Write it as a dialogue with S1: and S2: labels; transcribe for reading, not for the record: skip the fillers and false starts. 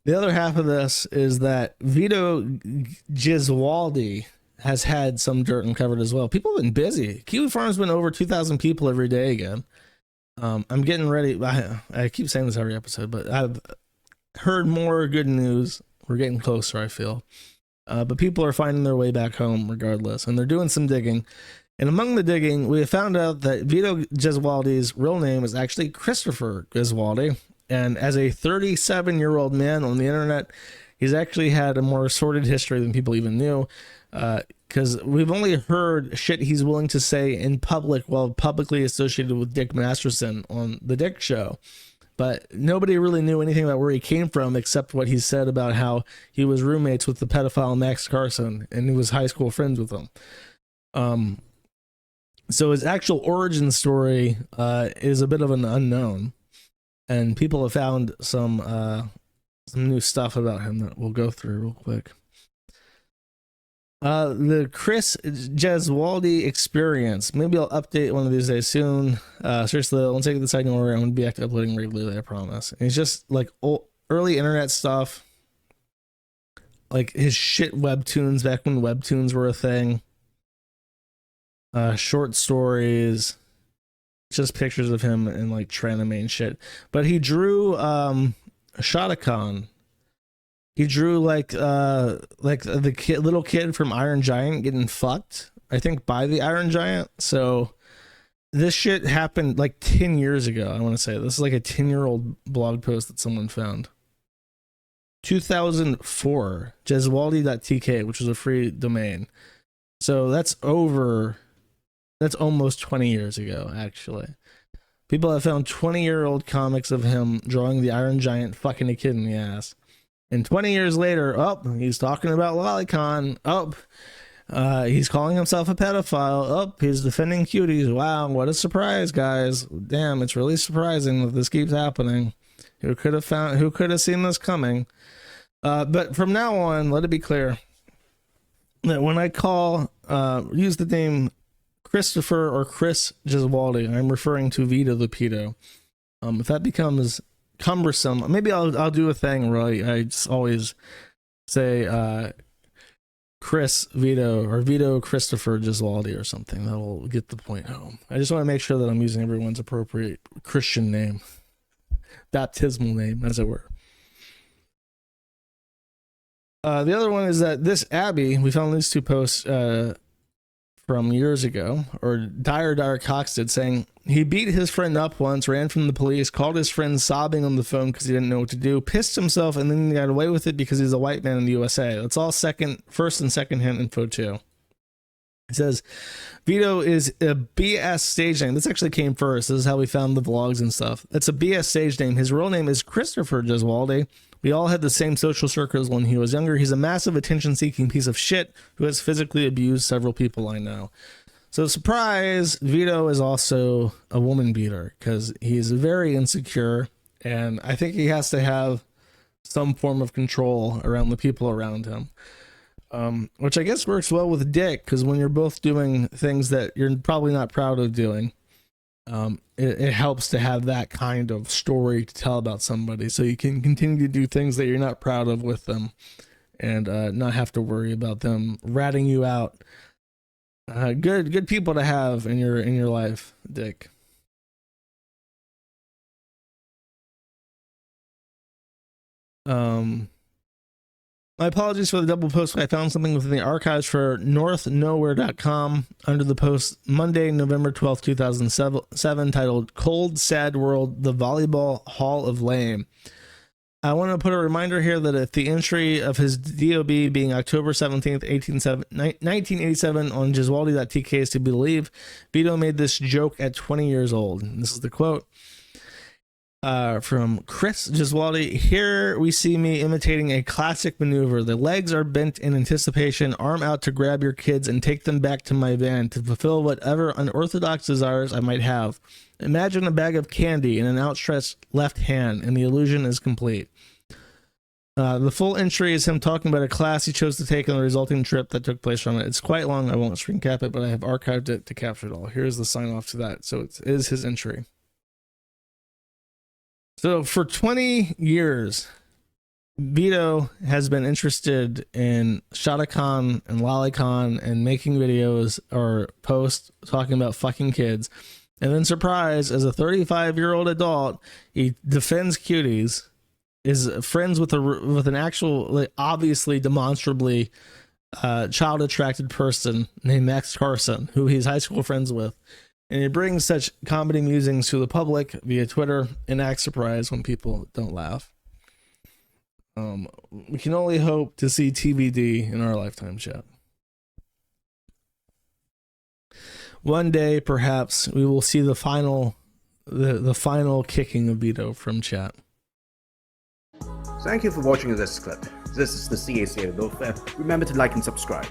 S1: The other half of this is that Vito Giswaldi has had some dirt uncovered as well. People have been busy. Kiwi Farms been over 2,000 people every day again. I'm getting ready. I keep saying this every episode, but I've heard more good news. We're getting closer, I feel. But people are finding their way back home regardless, and they're doing some digging. And among the digging, we have found out that Vito Giswaldi's real name is actually Christopher Giswaldi. And as a 37-year-old man on the internet, he's actually had a more sordid history than people even knew. Because we've only heard shit he's willing to say in public while publicly associated with Dick Masterson on The Dick Show. But nobody really knew anything about where he came from except what he said about how he was roommates with the pedophile Max Carson and he was high school friends with him. So his actual origin story is a bit of an unknown, and people have found some new stuff about him that we'll go through real quick. The Chris Giswaldi experience. Maybe I'll update one of these days soon. Seriously, once I get this idea over, I'm gonna be uploading regularly, I promise. And it's just like early internet stuff, like his shit webtoons back when webtoons were a thing. Short stories, just pictures of him and like Traname and shit. But he drew Shotacon. He drew like the little kid from Iron Giant getting fucked, I think, by the Iron Giant. So this shit happened like 10 years ago. I want to say this is like a 10-year-old blog post that someone found. 2004, Giswaldi.tk, which was a free domain. So that's almost 20 years ago, actually. People have found 20-year-old comics of him drawing the Iron Giant fucking a kid in the ass. And 20 years later, he's talking about Lolicon. He's calling himself a pedophile. He's defending cuties. Wow, what a surprise, guys. Damn, it's really surprising that this keeps happening. Who could have seen this coming? But from now on, let it be clear that when I use the name Christopher or Chris Giswaldi, I'm referring to Vito the pedo. If that becomes cumbersome, maybe I'll do a thing where I just always say Chris Vito or Vito Christopher Giswaldi or something. That'll get the point home. I just want to make sure that I'm using everyone's appropriate Christian name, baptismal name, as it were. The other one is that this Abby, we found these two posts from years ago, or Dire Cox did, saying he beat his friend up once, ran from the police, called his friend sobbing on the phone because he didn't know what to do, pissed himself, and then he got away with it because he's a white man in the USA. That's all first and second hand info too. It says Vito is a BS stage name. This actually came first. This is how we found the vlogs and stuff. It's a BS stage name. His real name is Christopher Giswaldi. We all had the same social circles when he was younger. He's a massive attention-seeking piece of shit who has physically abused several people I know. So, surprise, Vito is also a woman beater because he's very insecure, and I think he has to have some form of control around the people around him. Which I guess works well with Dick, because when you're both doing things that you're probably not proud of doing, it helps to have that kind of story to tell about somebody, so you can continue to do things that you're not proud of with them, and not have to worry about them ratting you out. Good people to have in your life, Dick. My apologies for the double post. I found something within the archives for northnowhere.com under the post Monday, November 12th, 2007, titled Cold, Sad World, the Volleyball Hall of Lame. I want to put a reminder here that if the entry of his DOB being October 17th, 1987 on Giswaldi.tk is to be believed, Vito made this joke at 20 years old. And this is the quote. From Chris Giswaldi, here we see me imitating a classic maneuver. The legs are bent in anticipation, arm out to grab your kids and take them back to my van to fulfill whatever unorthodox desires I might have. Imagine a bag of candy in an outstretched left hand, and the illusion is complete. The full entry is him talking about a class he chose to take and the resulting trip that took place from it. It's quite long. I won't screen cap it, but I have archived it to capture it all. Here's the sign off to that. So it is his entry. So for 20 years, Vito has been interested in Shotacon and Lolicon and making videos or posts talking about fucking kids. And then, surprise, as a 35-year-old adult, he defends cuties, is friends with an actual, like, obviously, demonstrably child-attracted person named Max Carson, who he's high school friends with. And he brings such comedy musings to the public via Twitter and acts surprised when people don't laugh. We can only hope to see TBD in our lifetime, chat. One day, perhaps, we will see the final kicking of Vito from chat.
S2: Thank you for watching this clip. This is the CAC. Remember to like and subscribe.